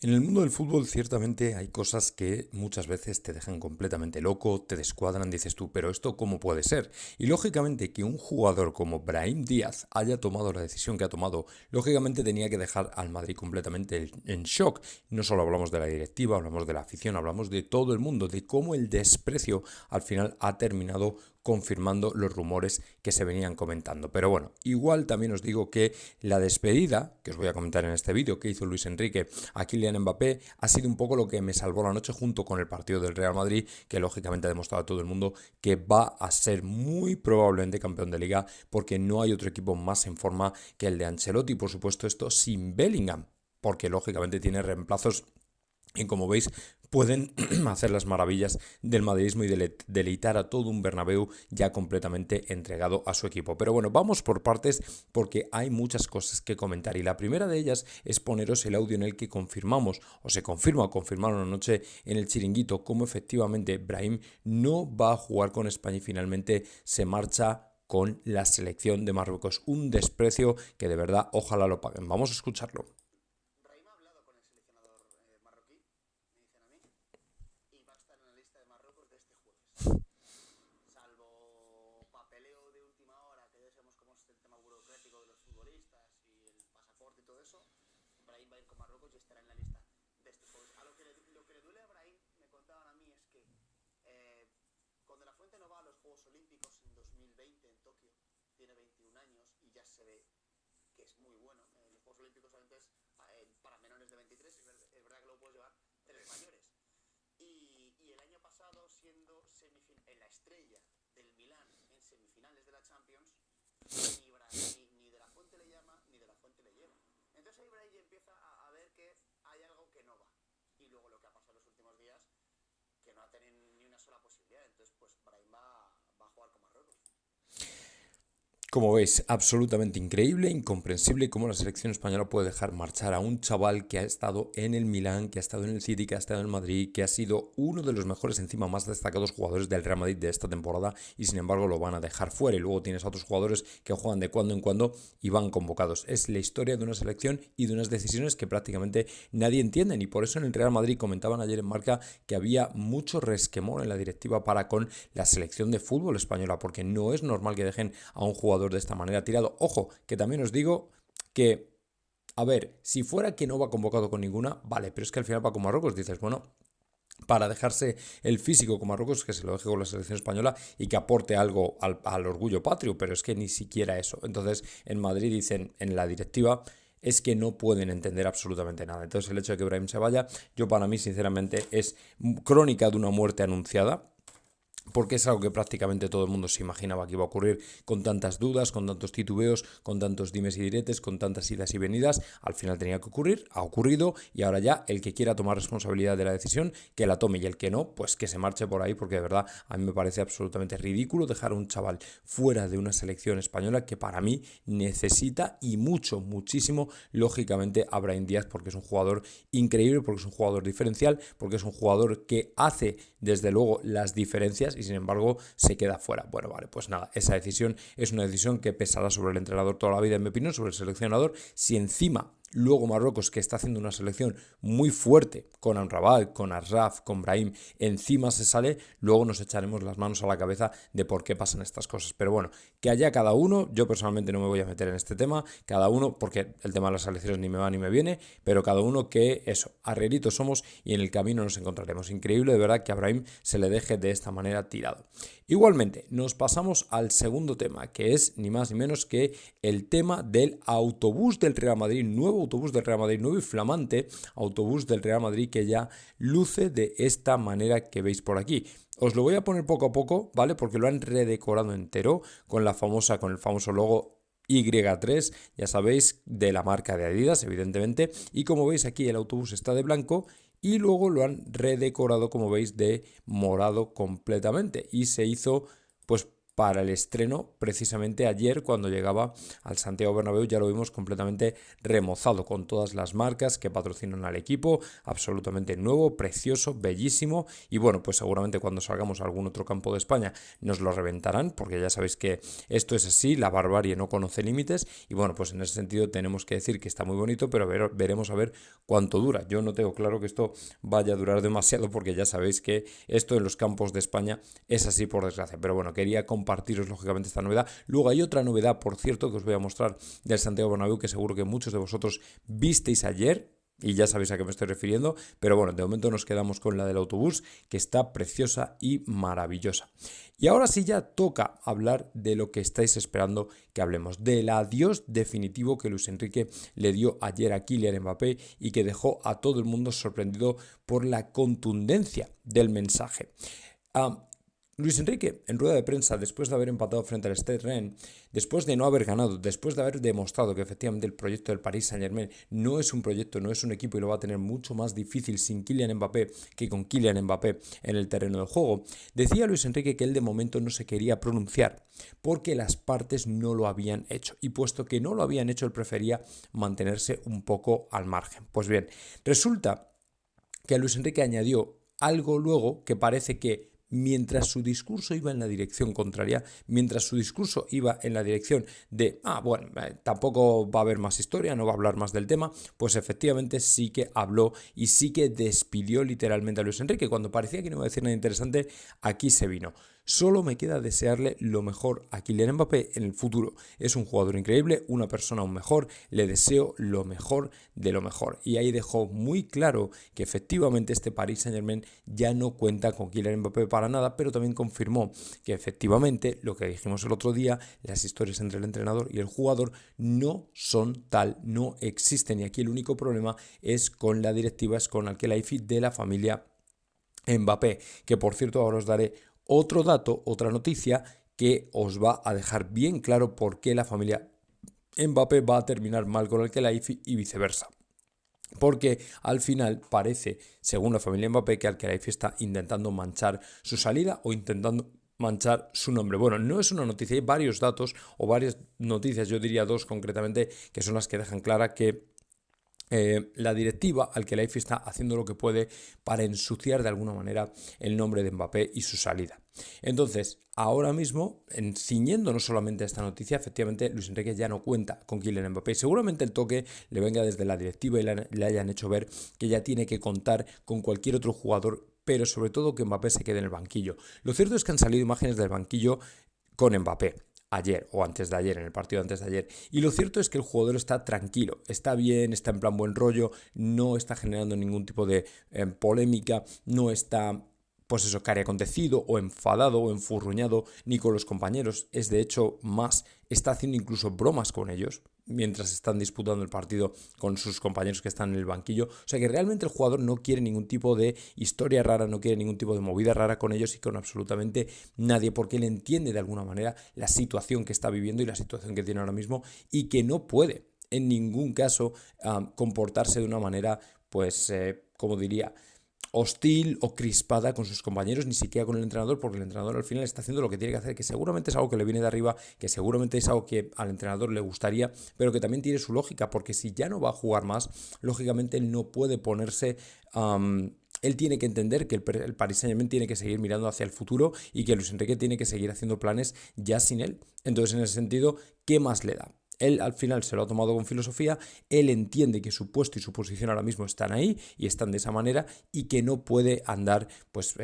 En el mundo del fútbol ciertamente hay cosas que muchas veces te dejan completamente loco, te descuadran, dices tú, pero ¿esto cómo puede ser? Y lógicamente que un jugador como Brahim Díaz haya tomado la decisión que ha tomado, lógicamente tenía que dejar al Madrid completamente en shock. No solo hablamos de la directiva, hablamos de la afición, hablamos de todo el mundo, de cómo el desprecio al final ha terminado confirmando los rumores que se venían comentando. Pero bueno, igual también os digo que la despedida, que os voy a comentar en este vídeo, que hizo Luis Enrique a Kylian Mbappé, ha sido un poco lo que me salvó la noche junto con el partido del Real Madrid, que lógicamente ha demostrado a todo el mundo que va a ser muy probablemente campeón de liga, porque no hay otro equipo más en forma que el de Ancelotti, por supuesto esto sin Bellingham, porque lógicamente tiene reemplazos y como veis, pueden hacer las maravillas del madridismo y deleitar a todo un Bernabéu ya completamente entregado a su equipo. Pero bueno, vamos por partes porque hay muchas cosas que comentar. Y la primera de ellas es poneros el audio en el que confirmamos, o se confirma, confirmaron anoche en el chiringuito, cómo efectivamente Brahim no va a jugar con España y finalmente se marcha con la selección de Marruecos. Un desprecio que de verdad ojalá lo paguen. Vamos a escucharlo. Brahim ha hablado con el seleccionador marroquí, me dicen a mí, y va a estar en la lista de Marruecos de este jueves. Salvo papeleo de última hora, que ya sabemos cómo es el tema burocrático de los futbolistas y el pasaporte y todo eso, Brahim va a ir con Marruecos y estará en la lista de este jueves. Lo que le duele a Brahim, me contaban a mí, es que cuando la Fuente no va a los Juegos Olímpicos en 2020 en Tokio, tiene 21 años y ya se ve que es muy bueno. Los Juegos Olímpicos antes para menores de 23, es verdad que lo puedes llevar 3 mayores. Y el año pasado, siendo en la estrella del Milán en semifinales de la Champions, ni de la Fuente le llama, ni de la Fuente le lleva. Entonces ahí Brahim empieza a ver que hay algo que no va. Y luego lo que ha pasado en los últimos días, que no ha tenido ni una sola posibilidad. Entonces, pues Brahim va a jugar con Marruecos. Como veis, absolutamente increíble, incomprensible cómo la selección española puede dejar marchar a un chaval que ha estado en el Milán, que ha estado en el City, que ha estado en el Madrid, que ha sido uno de los mejores, encima más destacados jugadores del Real Madrid de esta temporada y sin embargo lo van a dejar fuera. Y luego tienes a otros jugadores que juegan de cuando en cuando y van convocados. Es la historia de una selección y de unas decisiones que prácticamente nadie entiende. Y por eso en el Real Madrid comentaban ayer en Marca que había mucho resquemor en la directiva para con la selección de fútbol española, porque no es normal que dejen a un jugador de esta manera tirado. Ojo, que también os digo que, a ver, si fuera que no va convocado con ninguna, vale, pero es que al final va con Marruecos, dices, bueno, para dejarse el físico con Marruecos, que se lo deje con la selección española y que aporte algo al orgullo patrio, pero es que ni siquiera eso. Entonces, en Madrid dicen, en la directiva, es que no pueden entender absolutamente nada. Entonces, el hecho de que Brahim se vaya, yo para mí, sinceramente, es crónica de una muerte anunciada, porque es algo que prácticamente todo el mundo se imaginaba que iba a ocurrir con tantas dudas, con tantos titubeos, con tantos dimes y diretes, con tantas idas y venidas. Al final tenía que ocurrir, ha ocurrido y ahora ya el que quiera tomar responsabilidad de la decisión, que la tome y el que no, pues que se marche por ahí, porque de verdad a mí me parece absolutamente ridículo dejar a un chaval fuera de una selección española que para mí necesita y mucho, muchísimo, lógicamente a Brahim Díaz, porque es un jugador increíble, porque es un jugador diferencial, porque es un jugador que hace desde luego las diferencias y sin embargo se queda fuera. Bueno, vale, pues nada, esa decisión es una decisión que pesará sobre el entrenador toda la vida, en mi opinión, sobre el seleccionador. Si encima luego Marruecos, que está haciendo una selección muy fuerte, con Amrabat, con Asraf, con Brahim, encima se sale, luego nos echaremos las manos a la cabeza de por qué pasan estas cosas. Pero bueno, que haya cada uno, yo personalmente no me voy a meter en este tema, cada uno, porque el tema de las selecciones ni me va ni me viene, pero cada uno que eso, arreglitos somos y en el camino nos encontraremos. Increíble de verdad que a Brahim se le deje de esta manera tirado. Igualmente, nos pasamos al segundo tema, que es ni más ni menos que el tema del autobús del Real Madrid, nuevo autobús del Real Madrid, nuevo y flamante autobús del Real Madrid que ya luce de esta manera que veis por aquí. Os lo voy a poner poco a poco, ¿vale? Porque lo han redecorado entero con el famoso logo Y3, ya sabéis, de la marca de Adidas, evidentemente. Y como veis aquí el autobús está de blanco y luego lo han redecorado, como veis, de morado completamente. Y se hizo, pues, para el estreno precisamente ayer cuando llegaba al Santiago Bernabéu. Ya lo vimos completamente remozado con todas las marcas que patrocinan al equipo, absolutamente nuevo, precioso, bellísimo, y bueno, pues seguramente cuando salgamos a algún otro campo de España nos lo reventarán, porque ya sabéis que esto es así, la barbarie no conoce límites, y bueno, pues en ese sentido tenemos que decir que está muy bonito, pero veremos a ver cuánto dura. Yo no tengo claro que esto vaya a durar demasiado, porque ya sabéis que esto en los campos de España es así, por desgracia. Pero bueno, quería compartiros lógicamente esta novedad. Luego hay otra novedad, por cierto, que os voy a mostrar del Santiago Bernabéu, que seguro que muchos de vosotros visteis ayer, y ya sabéis a qué me estoy refiriendo, pero bueno, de momento nos quedamos con la del autobús, que está preciosa y maravillosa. Y ahora sí ya toca hablar de lo que estáis esperando que hablemos, del adiós definitivo que Luis Enrique le dio ayer a Kylian Mbappé y que dejó a todo el mundo sorprendido por la contundencia del mensaje. Luis Enrique, en rueda de prensa, después de haber empatado frente al Stade Rennes, después de no haber ganado, después de haber demostrado que efectivamente el proyecto del Paris Saint-Germain no es un proyecto, no es un equipo y lo va a tener mucho más difícil sin Kylian Mbappé que con Kylian Mbappé en el terreno del juego, decía Luis Enrique que él de momento no se quería pronunciar porque las partes no lo habían hecho, y puesto que no lo habían hecho, él prefería mantenerse un poco al margen. Pues bien, resulta que Luis Enrique añadió algo luego que parece que mientras su discurso iba en la dirección contraria, mientras su discurso iba en la dirección de, bueno, tampoco va a haber más historia, no va a hablar más del tema, pues efectivamente sí que habló y sí que despidió literalmente a Luis Enrique. Cuando parecía que no iba a decir nada interesante, aquí se vino. Solo me queda desearle lo mejor a Kylian Mbappé en el futuro. Es un jugador increíble, una persona aún mejor, le deseo lo mejor de lo mejor. Y ahí dejó muy claro que efectivamente este Paris Saint-Germain ya no cuenta con Kylian Mbappé para nada, pero también confirmó que efectivamente, lo que dijimos el otro día, las historias entre el entrenador y el jugador no son tal, no existen. Y aquí el único problema es con la directiva, es con Al-Khelaifi de la familia Mbappé, que por cierto ahora os daré otro dato, otra noticia que os va a dejar bien claro por qué la familia Mbappé va a terminar mal con Al-Khelaifi y viceversa. Porque al final parece, según la familia Mbappé, que Al-Khelaifi está intentando manchar su salida o intentando manchar su nombre. Bueno, no es una noticia, hay varios datos o varias noticias, yo diría dos concretamente, que son las que dejan clara que la directiva Al-Khelaifi está haciendo lo que puede para ensuciar de alguna manera el nombre de Mbappé y su salida. Entonces, ahora mismo, ciñendo no solamente a esta noticia, efectivamente Luis Enrique ya no cuenta con Kylian Mbappé. Seguramente el toque le venga desde la directiva y le hayan hecho ver que ya tiene que contar con cualquier otro jugador, pero sobre todo que Mbappé se quede en el banquillo. Lo cierto es que han salido imágenes del banquillo con Mbappé ayer o antes de ayer, en el partido antes de ayer, y lo cierto es que el jugador está tranquilo, está bien, está en plan buen rollo, no está generando ningún tipo de polémica, no está, pues eso, acontecido o enfadado o enfurruñado ni con los compañeros, es de hecho más, está haciendo incluso bromas con ellos mientras están disputando el partido con sus compañeros que están en el banquillo. O sea que realmente el jugador no quiere ningún tipo de historia rara, no quiere ningún tipo de movida rara con ellos y con absolutamente nadie, porque él entiende de alguna manera la situación que está viviendo y la situación que tiene ahora mismo y que no puede en ningún caso comportarse de una manera, pues, como diría, hostil o crispada con sus compañeros, ni siquiera con el entrenador, porque el entrenador al final está haciendo lo que tiene que hacer, que seguramente es algo que le viene de arriba, que seguramente es algo que al entrenador le gustaría, pero que también tiene su lógica, porque si ya no va a jugar más, lógicamente él no puede ponerse... él tiene que entender que el Paris Saint-Germain tiene que seguir mirando hacia el futuro y que Luis Enrique tiene que seguir haciendo planes ya sin él. Entonces, en ese sentido, ¿qué más le da? Él al final se lo ha tomado con filosofía, él entiende que su puesto y su posición ahora mismo están ahí y están de esa manera y que no puede andar pues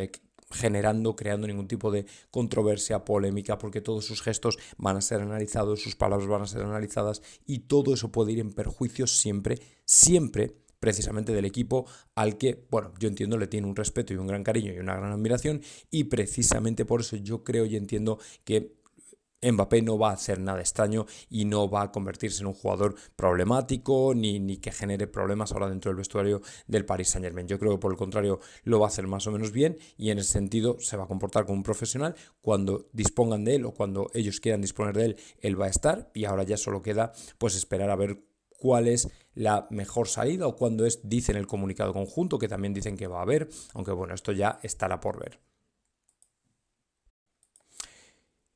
creando ningún tipo de controversia, polémica, porque todos sus gestos van a ser analizados, sus palabras van a ser analizadas y todo eso puede ir en perjuicio siempre, siempre precisamente del equipo al que, bueno, yo entiendo le tiene un respeto y un gran cariño y una gran admiración, y precisamente por eso yo creo y entiendo que Mbappé no va a hacer nada extraño y no va a convertirse en un jugador problemático ni que genere problemas ahora dentro del vestuario del Paris Saint-Germain. Yo creo que por el contrario lo va a hacer más o menos bien y en ese sentido se va a comportar como un profesional. Cuando dispongan de él o cuando ellos quieran disponer de él, él va a estar, y ahora ya solo queda pues esperar a ver cuál es la mejor salida o cuándo es, dicen el comunicado conjunto, que también dicen que va a haber, aunque bueno, esto ya estará por ver.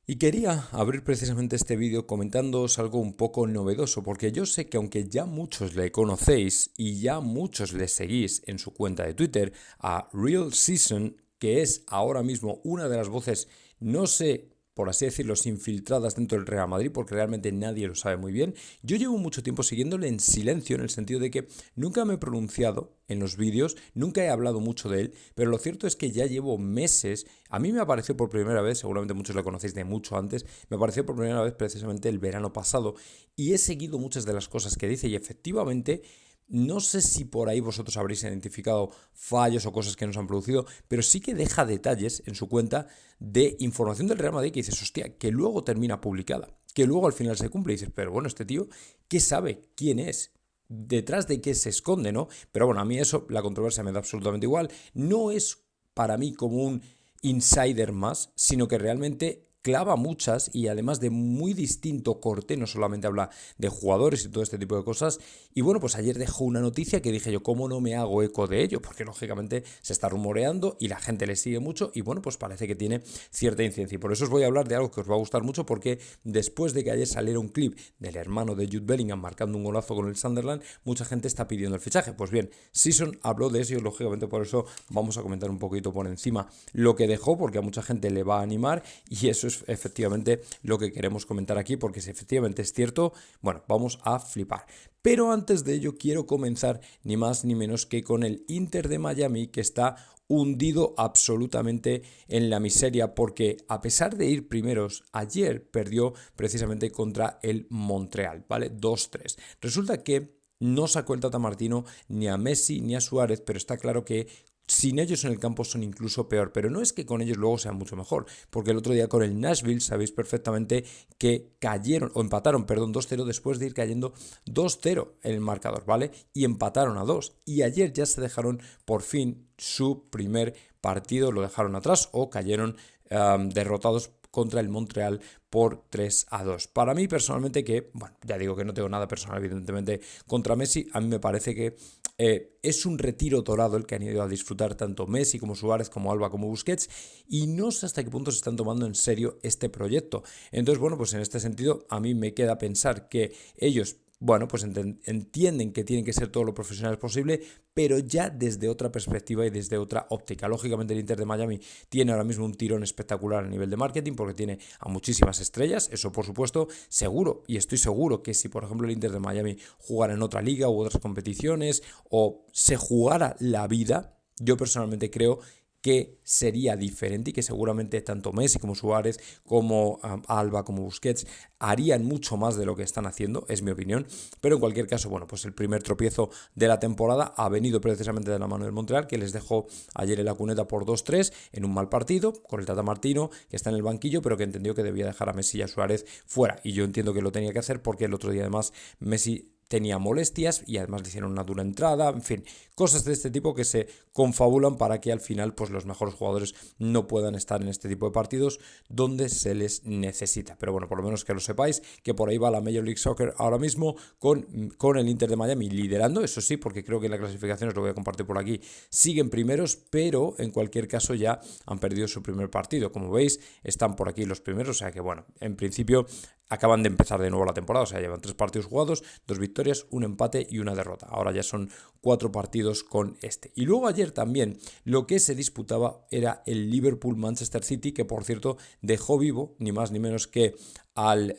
Y quería abrir precisamente este vídeo comentándoos algo un poco novedoso, porque yo sé que aunque ya muchos le conocéis y ya muchos le seguís en su cuenta de Twitter, a Real Season, que es ahora mismo una de las voces, no sé, por así decirlo, infiltradas dentro del Real Madrid, porque realmente nadie lo sabe muy bien. Yo llevo mucho tiempo siguiéndole en silencio, en el sentido de que nunca me he pronunciado en los vídeos, nunca he hablado mucho de él, pero lo cierto es que ya llevo meses. A mí me apareció por primera vez, seguramente muchos lo conocéis de mucho antes, me apareció por primera vez precisamente el verano pasado y he seguido muchas de las cosas que dice y efectivamente no sé si por ahí vosotros habréis identificado fallos o cosas que nos han producido, pero sí que deja detalles en su cuenta de información del Real Madrid que dices, hostia, que luego termina publicada, que luego al final se cumple y dices, pero bueno, este tío, ¿qué sabe? ¿Quién es? ¿Detrás de qué se esconde, no? Pero bueno, a mí eso, la controversia me da absolutamente igual. No es para mí como un insider más, sino que realmente clava muchas y además de muy distinto corte, no solamente habla de jugadores y todo este tipo de cosas. Y bueno, pues ayer dejó una noticia que dije yo, ¿cómo no me hago eco de ello? Porque lógicamente se está rumoreando y la gente le sigue mucho y bueno, pues parece que tiene cierta incidencia. Y por eso os voy a hablar de algo que os va a gustar mucho, porque después de que ayer saliera un clip del hermano de Jude Bellingham marcando un golazo con el Sunderland, mucha gente está pidiendo el fichaje. Pues bien, Season habló de eso y lógicamente por eso vamos a comentar un poquito por encima lo que dejó, porque a mucha gente le va a animar y eso es efectivamente lo que queremos comentar aquí, porque si efectivamente es cierto, bueno, vamos a flipar. Pero antes de ello quiero comenzar ni más ni menos que con el Inter de Miami, que está hundido absolutamente en la miseria, porque a pesar de ir primeros, ayer perdió precisamente contra el Montreal, ¿vale? 2-3. Resulta que no sacó el Tata Martino ni a Messi ni a Suárez, pero está claro que sin ellos en el campo son incluso peor, pero no es que con ellos luego sean mucho mejor, porque el otro día con el Nashville sabéis perfectamente que cayeron, o empataron, perdón, 2-0 después de ir cayendo 2-0 en el marcador, ¿vale? Y empataron a 2. Y ayer ya se dejaron por fin su primer partido, lo dejaron atrás o cayeron derrotados contra el Montreal por 3-2. Para mí personalmente, que, bueno, ya digo que no tengo nada personal evidentemente contra Messi, a mí me parece que es un retiro dorado el que han ido a disfrutar tanto Messi como Suárez, como Alba, como Busquets, y no sé hasta qué punto se están tomando en serio este proyecto. Entonces, bueno, pues en este sentido a mí me queda pensar que ellos, bueno, pues entienden que tienen que ser todo lo profesionales posible, pero ya desde otra perspectiva y desde otra óptica. Lógicamente el Inter de Miami tiene ahora mismo un tirón espectacular a nivel de marketing porque tiene a muchísimas estrellas, eso por supuesto, seguro, y estoy seguro que si por ejemplo el Inter de Miami jugara en otra liga u otras competiciones o se jugara la vida, yo personalmente creo que sería diferente y que seguramente tanto Messi como Suárez, como Alba, como Busquets harían mucho más de lo que están haciendo, es mi opinión. Pero en cualquier caso, bueno, pues el primer tropiezo de la temporada ha venido precisamente de la mano del Montreal, que les dejó ayer en la cuneta por 2-3 en un mal partido, con el Tata Martino, que está en el banquillo, pero que entendió que debía dejar a Messi y a Suárez fuera. Y yo entiendo que lo tenía que hacer porque el otro día además Messi tenía molestias y además le hicieron una dura entrada, en fin, cosas de este tipo que se confabulan para que al final pues los mejores jugadores no puedan estar en este tipo de partidos donde se les necesita. Pero bueno, por lo menos que lo sepáis, que por ahí va la Major League Soccer ahora mismo con el Inter de Miami liderando, eso sí, porque creo que en la clasificación, os lo voy a compartir por aquí, siguen primeros, pero en cualquier caso ya han perdido su primer partido. Como veis, están por aquí los primeros, o sea que bueno, en principio acaban de empezar de nuevo la temporada, o sea, llevan 3 partidos jugados, 2 victorias, un empate y una derrota. Ahora ya son 4 partidos con este. Y luego ayer también lo que se disputaba era el Liverpool-Manchester City, que por cierto dejó vivo ni más ni menos que al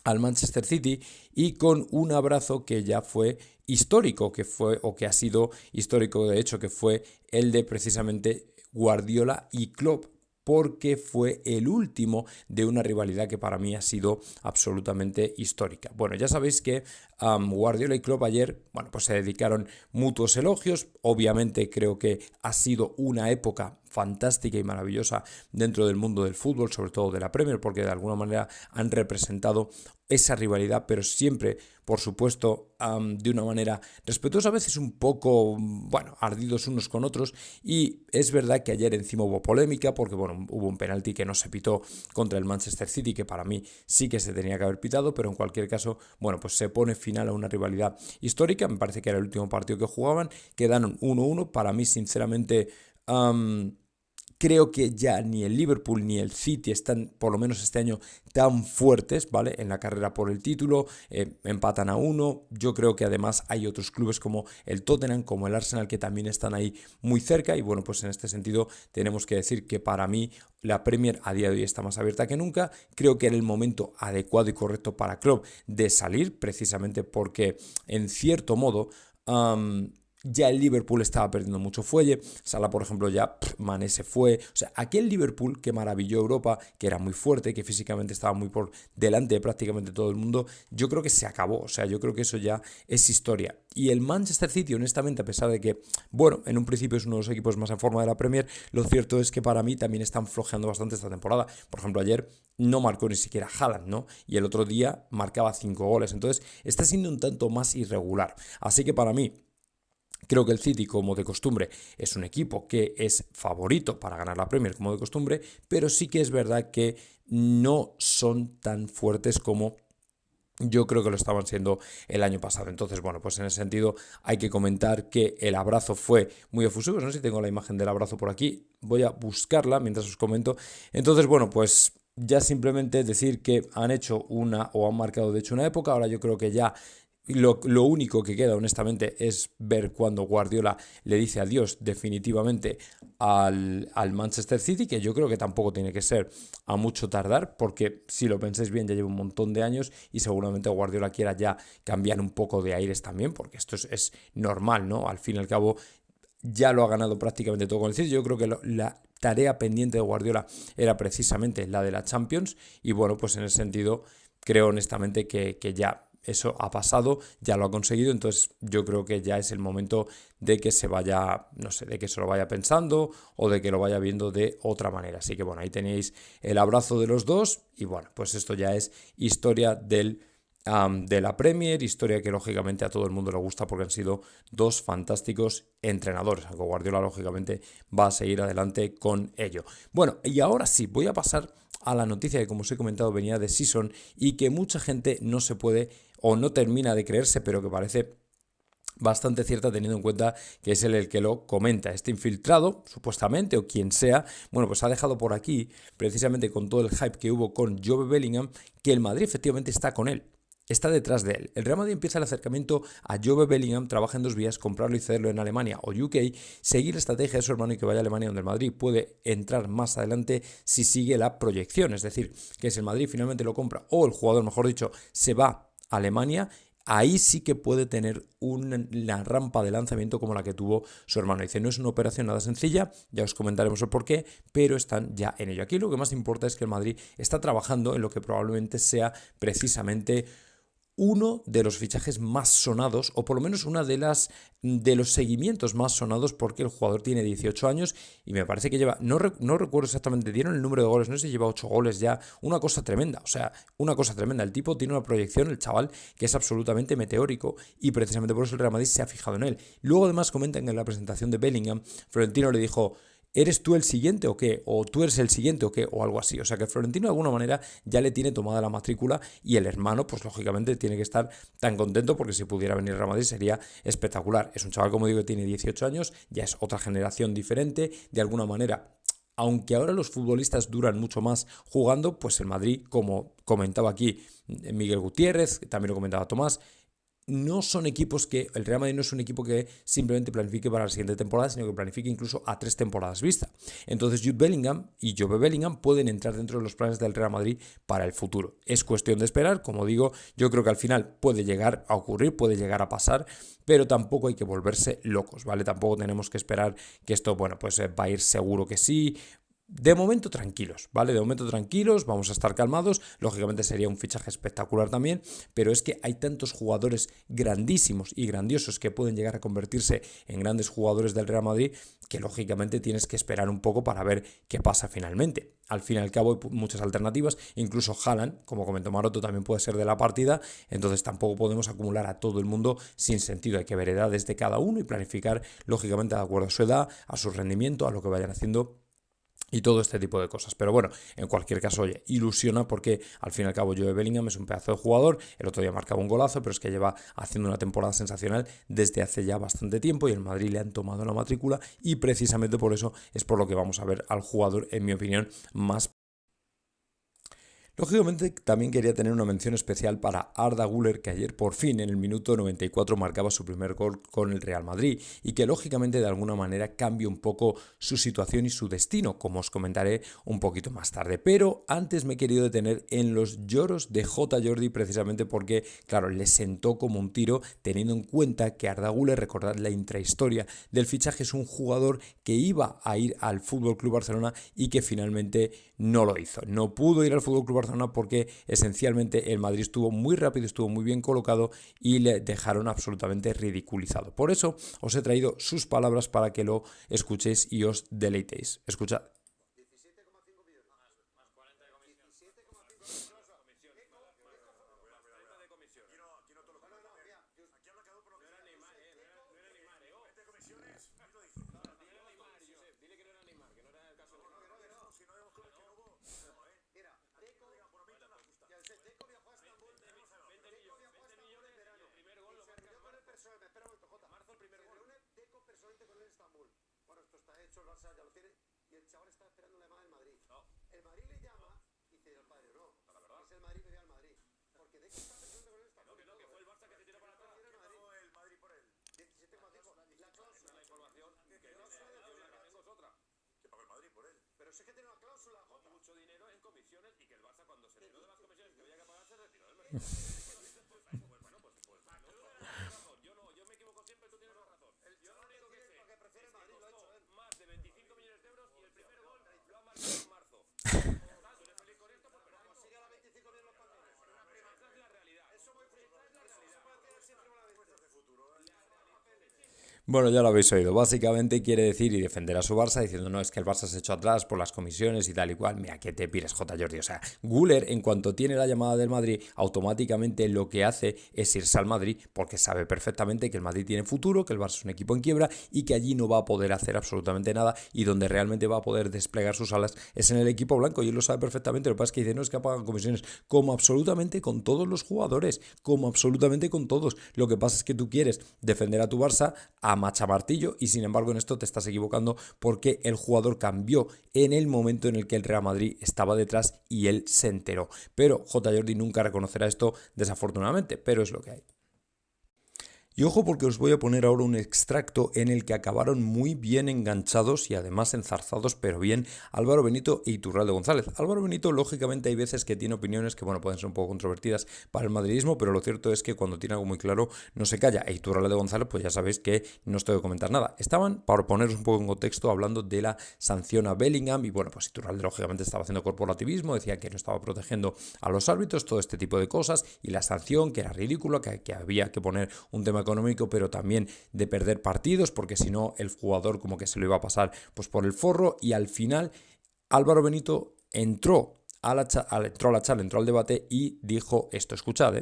Manchester City y con un abrazo que ya fue histórico, que fue o que ha sido histórico de hecho, que fue el de precisamente Guardiola y Klopp, porque fue el último de una rivalidad que para mí ha sido absolutamente histórica. Bueno, ya sabéis que Guardiola y Klopp ayer, bueno, pues se dedicaron mutuos elogios. Obviamente creo que ha sido una época fantástica y maravillosa dentro del mundo del fútbol, sobre todo de la Premier, porque de alguna manera han representado esa rivalidad, pero siempre, por supuesto, de una manera respetuosa, a veces un poco, bueno, ardidos unos con otros, y es verdad que ayer encima hubo polémica, porque, bueno, hubo un penalti que no se pitó contra el Manchester City, que para mí sí que se tenía que haber pitado, pero en cualquier caso, bueno, pues se pone final a una rivalidad histórica. Me parece que era el último partido que jugaban, quedaron 1-1, para mí, sinceramente, Creo que ya ni el Liverpool ni el City están, por lo menos este año, tan fuertes, ¿vale? En la carrera por el título, empatan a uno. Yo creo que además hay otros clubes como el Tottenham, como el Arsenal, que también están ahí muy cerca. Y bueno, pues en este sentido tenemos que decir que para mí la Premier a día de hoy está más abierta que nunca. Creo que era el momento adecuado y correcto para Klopp de salir, precisamente porque en cierto modo... ya el Liverpool estaba perdiendo mucho fuelle. Salah, por ejemplo, ya Mané se fue. O sea, aquel Liverpool que maravilló Europa, que era muy fuerte, que físicamente estaba muy por delante de prácticamente todo el mundo, yo creo que se acabó. O sea, yo creo que eso ya es historia. Y el Manchester City, honestamente, a pesar de que, bueno, en un principio es uno de los equipos más en forma de la Premier, lo cierto es que para mí también están flojeando bastante esta temporada. Por ejemplo, ayer no marcó ni siquiera Haaland, ¿no? Y el otro día marcaba 5 goles. Entonces, está siendo un tanto más irregular. Así que para mí, creo que el City, como de costumbre, es un equipo que es favorito para ganar la Premier, como de costumbre, pero sí que es verdad que no son tan fuertes como yo creo que lo estaban siendo el año pasado. Entonces, bueno, pues en ese sentido hay que comentar que el abrazo fue muy efusivo. No sé si tengo la imagen del abrazo por aquí. Voy a buscarla mientras os comento. Entonces, bueno, pues ya simplemente decir que han hecho una o han marcado de hecho una época. Ahora yo creo que ya lo único que queda, honestamente, es ver cuando Guardiola le dice adiós definitivamente al Manchester City, que yo creo que tampoco tiene que ser a mucho tardar, porque si lo pensáis bien, ya lleva un montón de años y seguramente Guardiola quiera ya cambiar un poco de aires también, porque esto es normal, ¿no? Al fin y al cabo, ya lo ha ganado prácticamente todo con el City. Yo creo que la tarea pendiente de Guardiola era precisamente la de la Champions, y bueno, pues en ese sentido, creo honestamente que ya eso ha pasado, ya lo ha conseguido, entonces yo creo que ya es el momento de que se vaya, no sé, de que se lo vaya pensando o de que lo vaya viendo de otra manera. Así que bueno, ahí tenéis el abrazo de los dos y bueno, pues esto ya es historia de la Premier, historia que lógicamente a todo el mundo le gusta porque han sido dos fantásticos entrenadores. Aunque Guardiola lógicamente va a seguir adelante con ello. Bueno, y ahora sí, voy a pasar a la noticia que, como os he comentado, venía de Season y que mucha gente no se puede o no termina de creerse, pero que parece bastante cierta teniendo en cuenta que es el que lo comenta. Este infiltrado, supuestamente, o quien sea, bueno, pues ha dejado por aquí, precisamente con todo el hype que hubo con Joe Bellingham, que el Madrid efectivamente está con él. Está detrás de él. El Real Madrid empieza el acercamiento a Joe Bellingham, trabaja en dos vías, comprarlo y cederlo en Alemania o UK, seguir la estrategia de su hermano y que vaya a Alemania, donde el Madrid puede entrar más adelante si sigue la proyección. Es decir, que si el Madrid finalmente lo compra o el jugador, mejor dicho, se va a Alemania, ahí sí que puede tener una rampa de lanzamiento como la que tuvo su hermano. Dice, no es una operación nada sencilla, ya os comentaremos el porqué, pero están ya en ello. Aquí lo que más importa es que el Madrid está trabajando en lo que probablemente sea precisamente uno de los fichajes más sonados, o por lo menos una de los seguimientos más sonados, porque el jugador tiene 18 años y me parece que lleva, no recuerdo exactamente, dieron el número de goles, no sé si lleva 8 goles ya, una cosa tremenda, o sea, una cosa tremenda. El tipo tiene una proyección, el chaval, que es absolutamente meteórico y precisamente por eso el Real Madrid se ha fijado en él. Luego además comentan que en la presentación de Bellingham, Florentino le dijo: ¿eres tú el siguiente o qué? ¿O tú eres el siguiente o qué? O algo así. O sea que Florentino de alguna manera ya le tiene tomada la matrícula y el hermano, pues lógicamente tiene que estar tan contento porque si pudiera venir a Real Madrid sería espectacular. Es un chaval, como digo, que tiene 18 años, ya es otra generación diferente, de alguna manera. Aunque ahora los futbolistas duran mucho más jugando, pues el Madrid, como comentaba aquí Miguel Gutiérrez, también lo comentaba Tomás, no son equipos que, el Real Madrid no es un equipo que simplemente planifique para la siguiente temporada, sino que planifique incluso a 3 temporadas vista. Entonces Jude Bellingham y Joe Bellingham pueden entrar dentro de los planes del Real Madrid para el futuro. Es cuestión de esperar, como digo, yo creo que al final puede llegar a ocurrir, puede llegar a pasar, pero tampoco hay que volverse locos, ¿vale? Tampoco tenemos que esperar que esto, bueno, pues va a ir seguro que sí. De momento tranquilos, ¿vale? De momento tranquilos, vamos a estar calmados. Lógicamente sería un fichaje espectacular también, pero es que hay tantos jugadores grandísimos y grandiosos que pueden llegar a convertirse en grandes jugadores del Real Madrid que lógicamente tienes que esperar un poco para ver qué pasa finalmente. Al fin y al cabo hay muchas alternativas, incluso Haaland, como comentó Maroto, también puede ser de la partida, entonces tampoco podemos acumular a todo el mundo sin sentido. Hay que ver edades de cada uno y planificar lógicamente de acuerdo a su edad, a su rendimiento, a lo que vayan haciendo y todo este tipo de cosas. Pero bueno, en cualquier caso, oye, ilusiona porque al fin y al cabo Jude Bellingham es un pedazo de jugador. El otro día marcaba un golazo, pero es que lleva haciendo una temporada sensacional desde hace ya bastante tiempo y el Madrid le han tomado la matrícula y precisamente por eso es por lo que vamos a ver al jugador, en mi opinión, más. Lógicamente, también quería tener una mención especial para Arda Güler, que ayer por fin en el minuto 94 marcaba su primer gol con el Real Madrid y que lógicamente de alguna manera cambia un poco su situación y su destino, como os comentaré un poquito más tarde. Pero antes me he querido detener en los lloros de J. Jordi precisamente porque, claro, le sentó como un tiro teniendo en cuenta que Arda Güler, recordad la intrahistoria del fichaje, es un jugador que iba a ir al FC Barcelona y que finalmente no lo hizo. No pudo ir al FC Barcelona porque esencialmente el Madrid estuvo muy rápido, estuvo muy bien colocado y le dejaron absolutamente ridiculizado. Por eso os he traído sus palabras para que lo escuchéis y os deleitéis. Escuchad. Bueno, esto está hecho, el Barça ya lo tiene y el chaval está esperando la llamada del Madrid. El Madrid le llama y dice el padre, no, es el Madrid, me al Madrid. Porque Deco está pensando con él, está que fue el Barça que se tiró para atrás. El Madrid por él. 17,5. La cláusula. La información que tengo es otra. Que pagó el Madrid por él. Pero sí que tiene una cláusula, Jota. Mucho dinero en comisiones y que el Barça cuando se tiró de las comisiones que había que pagar se retiró del mercado. Yo me equivoco siempre, tú tienes la razón. Yo lo único que sé es que prefiere el Madrid, lo ha hecho él. Más de 25 millones de euros y el primer gol lo ha marcado en marzo. ¿Tú eres feliz con esto? Pues perfecto. Consigue a 25 millones los patrones. Esa es la realidad. Eso muy feliz. Esa es la realidad. Eso puede hacer siempre una vez. De futuro. Bueno, ya lo habéis oído. Básicamente quiere decir y defender a su Barça diciendo no, es que el Barça se echó atrás por las comisiones y tal y cual. Mira, que te pires, J. Jordi. O sea, Güler, en cuanto tiene la llamada del Madrid, automáticamente lo que hace es irse al Madrid porque sabe perfectamente que el Madrid tiene futuro, que el Barça es un equipo en quiebra y que allí no va a poder hacer absolutamente nada y donde realmente va a poder desplegar sus alas es en el equipo blanco. Y él lo sabe perfectamente. Lo que pasa es que dice, no, es que pagan comisiones como absolutamente con todos los jugadores, como absolutamente con todos. Lo que pasa es que tú quieres defender a tu Barça a machamartillo y sin embargo en esto te estás equivocando porque el jugador cambió en el momento en el que el Real Madrid estaba detrás y él se enteró. Pero J. Jordi nunca reconocerá esto desafortunadamente, pero es lo que hay. Y ojo porque os voy a poner ahora un extracto en el que acabaron muy bien enganchados y además enzarzados, pero bien, Álvaro Benito e Iturralde González. Álvaro Benito, lógicamente, hay veces que tiene opiniones que, bueno, pueden ser un poco controvertidas para el madridismo, pero lo cierto es que cuando tiene algo muy claro no se calla. E Iturralde González, pues ya sabéis que no os tengo que comentar nada. Estaban, para poneros un poco en contexto, hablando de la sanción a Bellingham y, bueno, pues Iturralde, lógicamente, estaba haciendo corporativismo, decía que no estaba protegiendo a los árbitros, todo este tipo de cosas, y la sanción, que era ridícula, que había que poner un tema económico, pero también de perder partidos, porque si no el jugador como que se lo iba a pasar pues por el forro y al final Álvaro Benito entró a la charla, entró al debate y dijo esto, escuchad,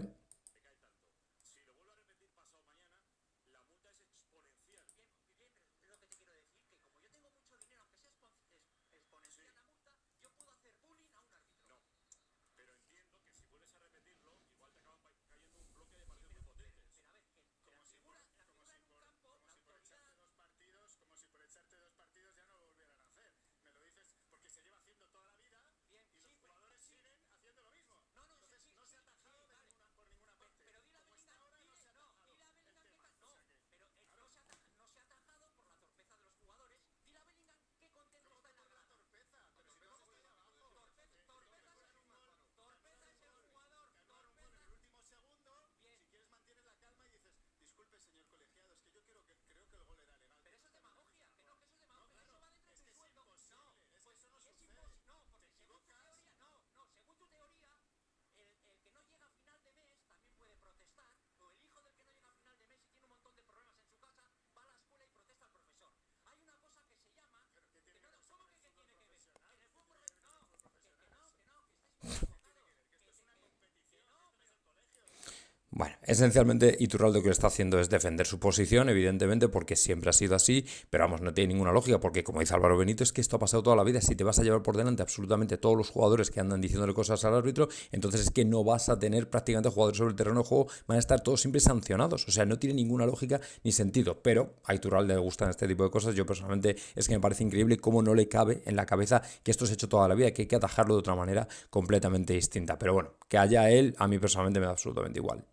Bueno, Esencialmente, Iturralde lo que está haciendo es defender su posición, evidentemente, porque siempre ha sido así, pero vamos, no tiene ninguna lógica, porque como dice Álvaro Benito, es que esto ha pasado toda la vida. Si te vas a llevar por delante absolutamente todos los jugadores que andan diciéndole cosas al árbitro, entonces es que no vas a tener prácticamente jugadores sobre el terreno de juego, van a estar todos siempre sancionados. O sea, no tiene ninguna lógica ni sentido, pero a Iturralde le gustan este tipo de cosas. Yo personalmente es que me parece increíble cómo no le cabe en la cabeza que esto se ha hecho toda la vida, que hay que atajarlo de otra manera completamente distinta. Pero bueno, que haya él, a mí personalmente me da absolutamente igual.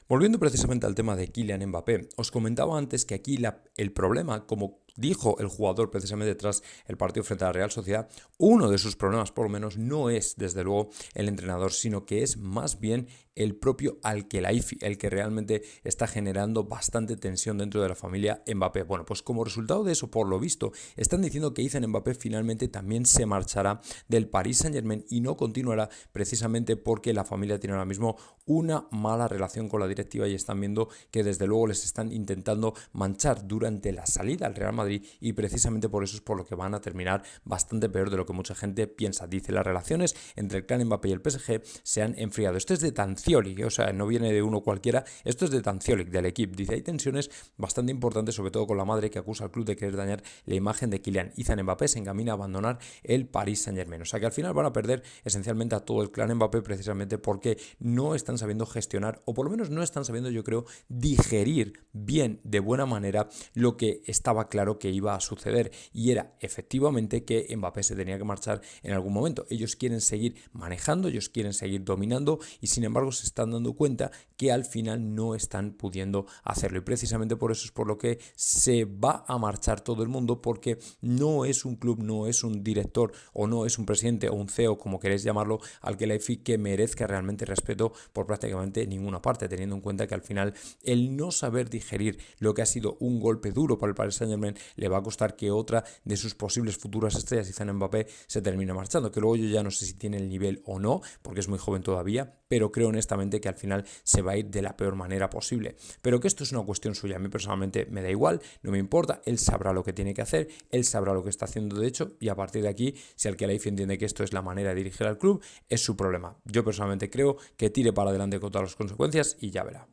Volviendo precisamente al tema de Kylian Mbappé, os comentaba antes que aquí el problema, como dijo el jugador precisamente tras el partido frente a la Real Sociedad, uno de sus problemas por lo menos no es desde luego el entrenador, sino que es más bien el propio Al-Khelaifi, el que realmente está generando bastante tensión dentro de la familia Mbappé. Bueno, pues como resultado de eso, por lo visto, están diciendo que Kylian Mbappé finalmente también se marchará del Paris Saint-Germain y no continuará precisamente porque la familia tiene ahora mismo una mala relación con la directiva y están viendo que desde luego les están intentando manchar durante la salida al Real Madrid y precisamente por eso es por lo que van a terminar bastante peor de lo que mucha gente piensa. Dice, las relaciones entre el clan Mbappé y el PSG se han enfriado. Esto es de Tanciolic, o sea, no viene de uno cualquiera, esto es de Tanciolic, del equipo. Dice, hay tensiones bastante importantes, sobre todo con la madre que acusa al club de querer dañar la imagen de Kylian. Mbappé se encamina a abandonar el Paris Saint-Germain. O sea que al final van a perder esencialmente a todo el clan Mbappé precisamente porque no están sabiendo gestionar, o por lo menos no están sabiendo, yo creo, digerir bien, de buena manera, lo que estaba claro que iba a suceder, y era efectivamente que Mbappé se tenía que marchar en algún momento. Ellos quieren seguir manejando, ellos quieren seguir dominando y sin embargo se están dando cuenta que al final no están pudiendo hacerlo, y precisamente por eso es por lo que se va a marchar todo el mundo, porque no es un club, no es un director o no es un presidente o un CEO, como queréis llamarlo, Al-Khelaifi, que merezca realmente respeto por prácticamente ninguna parte, teniendo en cuenta que al final el no saber digerir lo que ha sido un golpe duro para el Paris Saint-Germain le va a costar que otra de sus posibles futuras estrellas, Kylian Mbappé, se termine marchando, que luego yo ya no sé si tiene el nivel o no, porque es muy joven todavía, pero creo honestamente que al final se va a ir de la peor manera posible. Pero que esto es una cuestión suya, a mí personalmente me da igual, no me importa, él sabrá lo que tiene que hacer, él sabrá lo que está haciendo de hecho, y a partir de aquí, si Al-Khelaifi entiende que esto es la manera de dirigir al club, es su problema. Yo personalmente creo que tire para adelante con todas las consecuencias y ya verá.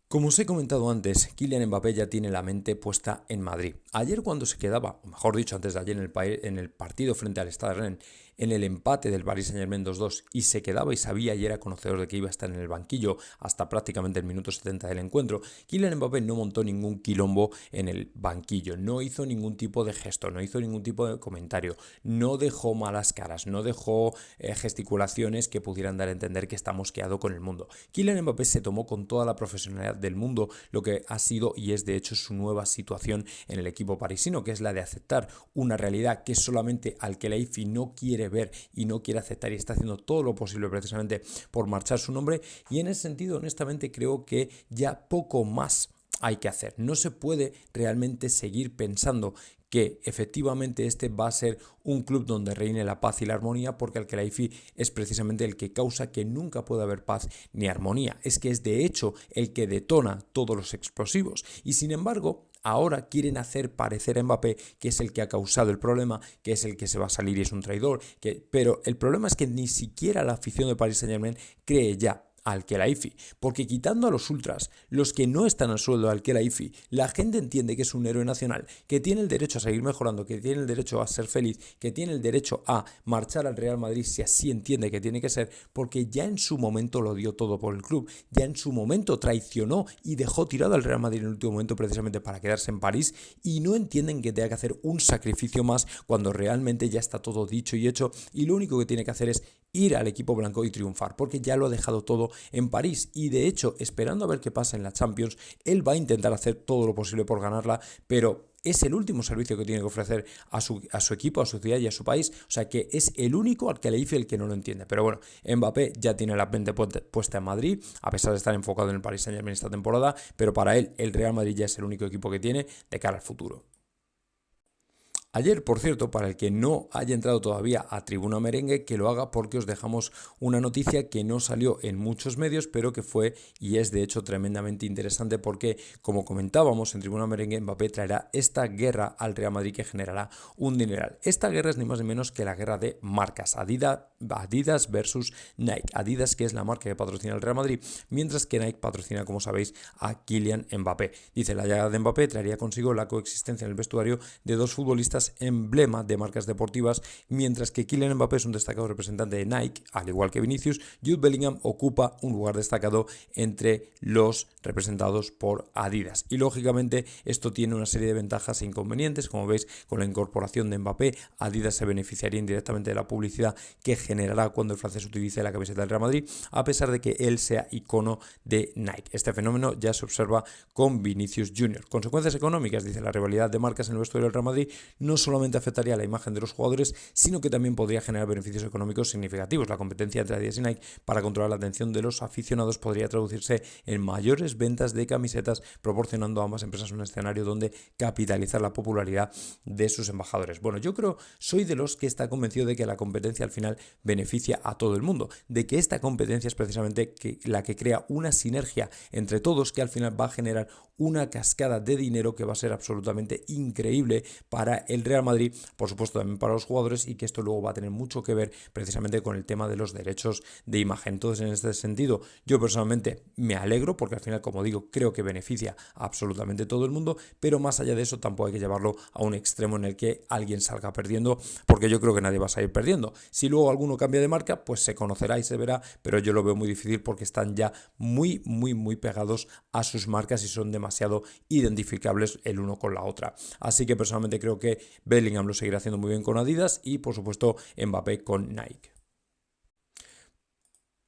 Como os he comentado antes, Kylian Mbappé ya tiene la mente puesta en Madrid. Ayer cuando se quedaba, o mejor dicho, antes de ayer en el partido frente al Stade Rennes, en el empate del Paris Saint-Germain 2-2, y se quedaba y sabía y era conocedor de que iba a estar en el banquillo hasta prácticamente el minuto 70 del encuentro, Kylian Mbappé no montó ningún quilombo en el banquillo, no hizo ningún tipo de gesto, no hizo ningún tipo de comentario, no dejó malas caras, no dejó gesticulaciones que pudieran dar a entender que está mosqueado con el mundo. Kylian Mbappé se tomó con toda la profesionalidad del mundo lo que ha sido y es de hecho su nueva situación en el equipo parisino, que es la de aceptar una realidad que solamente Al-Khelaifi no quiere ver y no quiere aceptar, y está haciendo todo lo posible precisamente por marchar su nombre, y en ese sentido honestamente creo que ya poco más hay que hacer. No se puede realmente seguir pensando que efectivamente este va a ser un club donde reine la paz y la armonía, porque Al-Khelaifi es precisamente el que causa que nunca pueda haber paz ni armonía. Es que es de hecho el que detona todos los explosivos, y sin embargo ahora quieren hacer parecer a Mbappé que es el que ha causado el problema, que es el que se va a salir y es un traidor, pero el problema es que ni siquiera la afición de Paris Saint-Germain cree ya Al-Khelaifi, porque quitando a los ultras, los que no están al sueldo de Al-Khelaifi, la gente entiende que es un héroe nacional, que tiene el derecho a seguir mejorando, que tiene el derecho a ser feliz, que tiene el derecho a marchar al Real Madrid si así entiende que tiene que ser, porque ya en su momento lo dio todo por el club, ya en su momento traicionó y dejó tirado al Real Madrid en el último momento precisamente para quedarse en París, y no entienden que tenga que hacer un sacrificio más cuando realmente ya está todo dicho y hecho, y lo único que tiene que hacer es ir al equipo blanco y triunfar, porque ya lo ha dejado todo en París, y de hecho, esperando a ver qué pasa en la Champions, él va a intentar hacer todo lo posible por ganarla, pero es el último servicio que tiene que ofrecer a su equipo, a su ciudad y a su país, o sea que es el único al que le dice el que no lo entiende. Pero bueno, Mbappé ya tiene la mente puesta en Madrid, a pesar de estar enfocado en el Paris Saint-Germain esta temporada, pero para él el Real Madrid ya es el único equipo que tiene de cara al futuro. Ayer, por cierto, para el que no haya entrado todavía a Tribuna Merengue, que lo haga porque os dejamos una noticia que no salió en muchos medios, pero que fue y es de hecho tremendamente interesante porque, como comentábamos en Tribuna Merengue, Mbappé traerá esta guerra al Real Madrid que generará un dineral. Esta guerra es ni más ni menos que la guerra de marcas, Adidas versus Nike. Adidas, que es la marca que patrocina al Real Madrid, mientras que Nike patrocina, como sabéis, a Kylian Mbappé. Dice, la llegada de Mbappé traería consigo la coexistencia en el vestuario de dos futbolistas emblema de marcas deportivas, mientras que Kylian Mbappé es un destacado representante de Nike, al igual que Vinicius. Jude Bellingham ocupa un lugar destacado entre los representados por Adidas. Y lógicamente esto tiene una serie de ventajas e inconvenientes. Como veis, con la incorporación de Mbappé, Adidas se beneficiaría indirectamente de la publicidad que generará cuando el francés utilice la camiseta del Real Madrid, a pesar de que él sea icono de Nike. Este fenómeno ya se observa con Vinicius Jr. Consecuencias económicas, dice, la rivalidad de marcas en el vestuario del Real Madrid no solamente afectaría a la imagen de los jugadores, sino que también podría generar beneficios económicos significativos. La competencia entre Adidas y Nike para controlar la atención de los aficionados podría traducirse en mayores ventas de camisetas, proporcionando a ambas empresas un escenario donde capitalizar la popularidad de sus embajadores. Bueno, yo soy de los que está convencido de que la competencia al final beneficia a todo el mundo, de que esta competencia es precisamente la que crea una sinergia entre todos que al final va a generar una cascada de dinero que va a ser absolutamente increíble para el Real Madrid, por supuesto también para los jugadores, y que esto luego va a tener mucho que ver precisamente con el tema de los derechos de imagen. Entonces, en este sentido, yo personalmente me alegro porque al final, como digo, creo que beneficia a absolutamente todo el mundo, pero más allá de eso tampoco hay que llevarlo a un extremo en el que alguien salga perdiendo, porque yo creo que nadie va a salir perdiendo. Si luego alguno cambia de marca, pues se conocerá y se verá, pero yo lo veo muy difícil porque están ya muy pegados a sus marcas y son demasiado identificables el uno con la otra. Así que personalmente creo que Bellingham lo seguirá haciendo muy bien con Adidas y por supuesto Mbappé con Nike.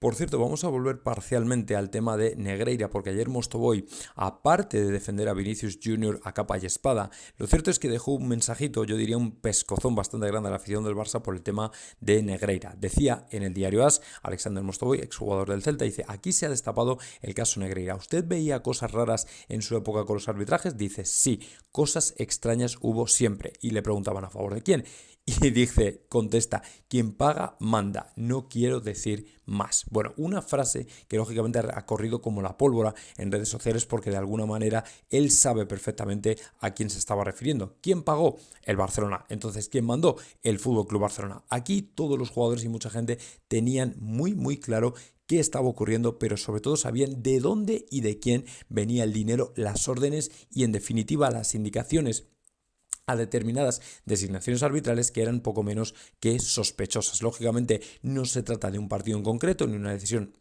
Por cierto, vamos a volver parcialmente al tema de Negreira, porque ayer Mostovoy, aparte de defender a Vinicius Jr. a capa y espada, lo cierto es que dejó un mensajito, yo diría un pescozón bastante grande a la afición del Barça por el tema de Negreira. Decía en el diario AS, Alexander Mostovoy, exjugador del Celta, dice, aquí se ha destapado el caso Negreira. ¿Usted veía cosas raras en su época con los arbitrajes? Dice, sí, cosas extrañas hubo siempre. Y le preguntaban, ¿a favor de quién? Y dice, contesta, quien paga manda, no quiero decir más. Bueno, una frase que lógicamente ha corrido como la pólvora en redes sociales porque de alguna manera él sabe perfectamente a quién se estaba refiriendo. ¿Quién pagó? El Barcelona. Entonces, ¿quién mandó? El FC Barcelona. Aquí todos los jugadores y mucha gente tenían muy claro qué estaba ocurriendo, pero sobre todo sabían de dónde y de quién venía el dinero, las órdenes y en definitiva las indicaciones a determinadas designaciones arbitrales que eran poco menos que sospechosas. Lógicamente no se trata de un partido en concreto ni una decisión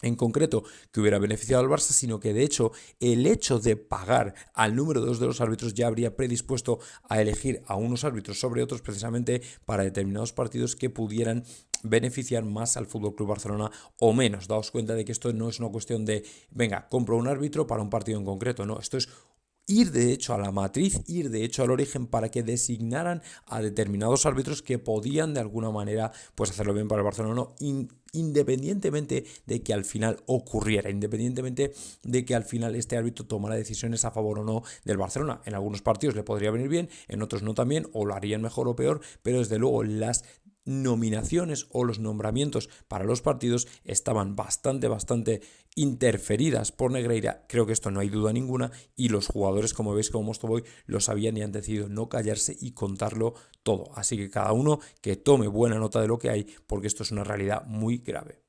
en concreto que hubiera beneficiado al Barça, sino que de hecho el hecho de pagar al número 2 de los árbitros ya habría predispuesto a elegir a unos árbitros sobre otros precisamente para determinados partidos que pudieran beneficiar más al FC Barcelona o menos. Daos cuenta de que esto no es una cuestión de, venga, compro un árbitro para un partido en concreto, no, esto es ir de hecho a la matriz, ir de hecho al origen para que designaran a determinados árbitros que podían de alguna manera pues hacerlo bien para el Barcelona, independientemente de que al final ocurriera, independientemente de que al final este árbitro tomara decisiones a favor o no del Barcelona. En algunos partidos le podría venir bien, en otros no también, o lo harían mejor o peor, pero desde luego las nominaciones o los nombramientos para los partidos estaban bastante interferidas por Negreira. Creo que esto no hay duda ninguna y los jugadores, como veis, como Mostovoy, lo sabían y han decidido no callarse y contarlo todo. Así que cada uno que tome buena nota de lo que hay porque esto es una realidad muy grave.